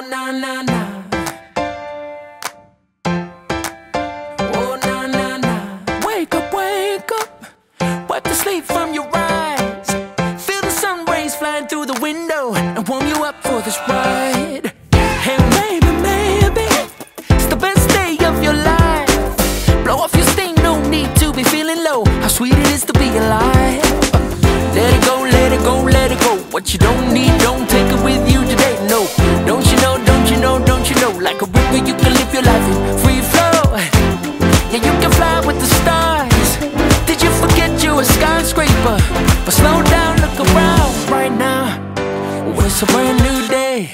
na na na. Oh na na na. Wake up, wake up. Wipe the sleep from your eyes. Feel the sun rays flying through the window and warm you up for this ride. Hey maybe, maybe it's the best day of your life. Blow off your sting, no need to be feeling low. How sweet it is to be alive. Let it go, let it go, let it go. What you don't need, don't take it with you today. No, don't you know, don't you know, don't you know? Like a river you can live your life in free flow. Yeah, you can fly with the stars. Did you forget you're a skyscraper? But slow down, look around right now. It's a brand new day.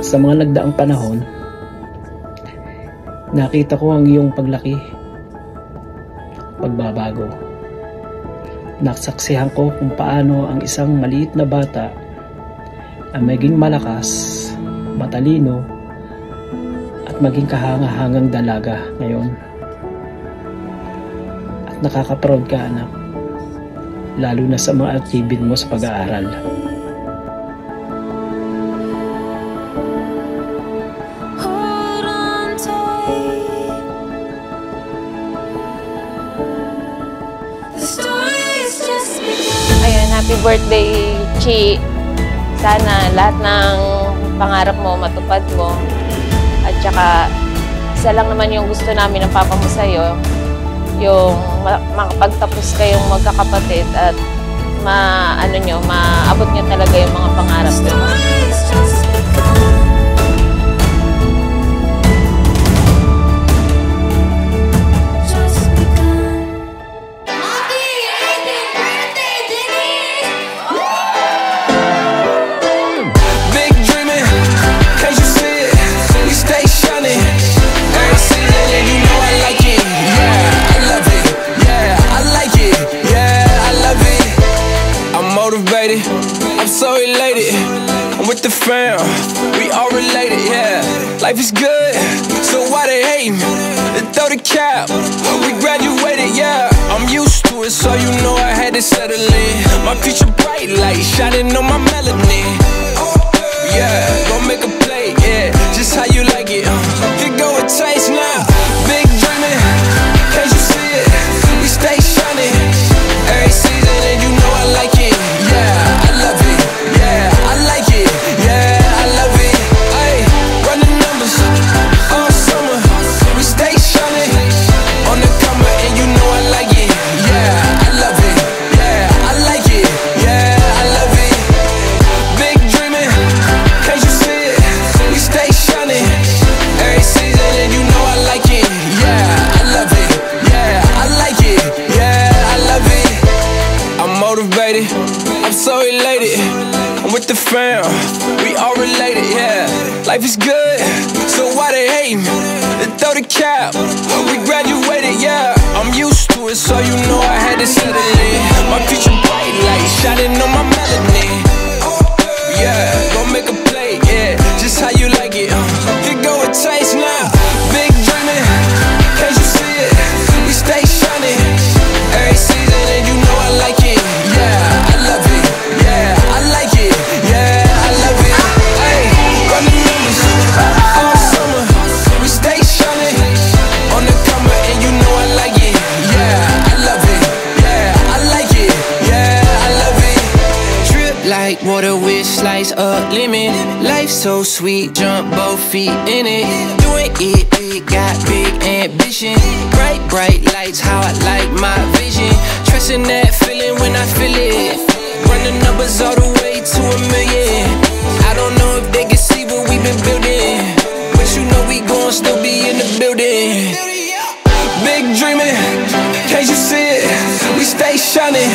Sa mga nagdaang panahon, nakita ko ang iyong paglaki, pagbabago. Nasaksihan ko kung paano ang isang maliit na bata ang maging malakas, matalino, at maging kahanga-hangang dalaga ngayon. At nakaka-proud ka, anak, lalo na sa mga achievement mo sa pag-aaral. Happy birthday, Chi. Sana lahat ng pangarap mo matupad mo. At saka, isa lang naman yung gusto namin ng papa mo sa'yo, yung makapagtapos kayong magkakapatid at maabot nyo talaga yung mga pangarap nyo. I'm so elated, I'm with the fam, we all related, yeah. Life is good, so why they hate me? They throw the cap, we graduated, yeah. I'm used to it, so you know I had to settle in. My future bright light, shining on my melanin. Yeah, gon' make a play, yeah, just how you like it. Here go a taste now, big dreamin', can't you see it? We stay shining, every season and you know I like it. Yeah, I love it, yeah, I like it, yeah, I love it. Ay, run the numbers, all summer, we stay shining, on the comer and you know I like it. Yeah, I love it, yeah, I like it, yeah, I love it. Big dreamin', can't you see it? We stay shining, every season and you know I like it. Yeah, I love it, yeah, I like it, yeah, I love it. I'm motivated, I'm so elated, I'm with the fam, we all related, yeah. Life is good, so why they hate me? They throw the cap, we graduated, yeah. I'm used to it, so you know I had to settle in. My future bright light, shining on my melanin. Yeah, gon' make a play, yeah, just how you like it. Here go a taste now, big dreamin', can't you see it? We stay shining, every season and you know I like it. Yeah, I love it, yeah, I like it, yeah, I love it. Ay, run the numbers, all summer, we stay shining, on the comer and you know I like it. Yeah, I love it, yeah, I like it, yeah, I love it. Drip like water with slice up lemon, life so sweet, jump both feet in it. Doing it big, got big ambition, bright, bright lights, how I like my vision. Trusting that feeling when I feel it, run the numbers all the way to a million. I don't know if they can see what we've been building, but you know we gon' still be in the building. Big dreamin', can't you see it? We stay shining,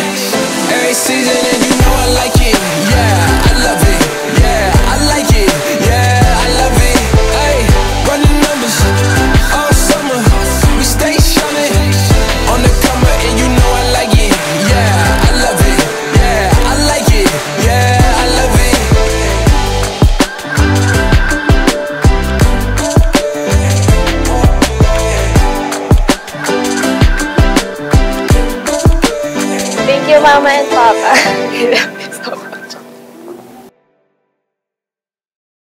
every season and you know I like it. Yeah, I love it, yeah, I like it, yeah, I love it. Ay, run the numbers, all summer, we stay shining, on the comer and you know I like it. Yeah, I love it, yeah, I like it, yeah, I love it. Mama and Papa.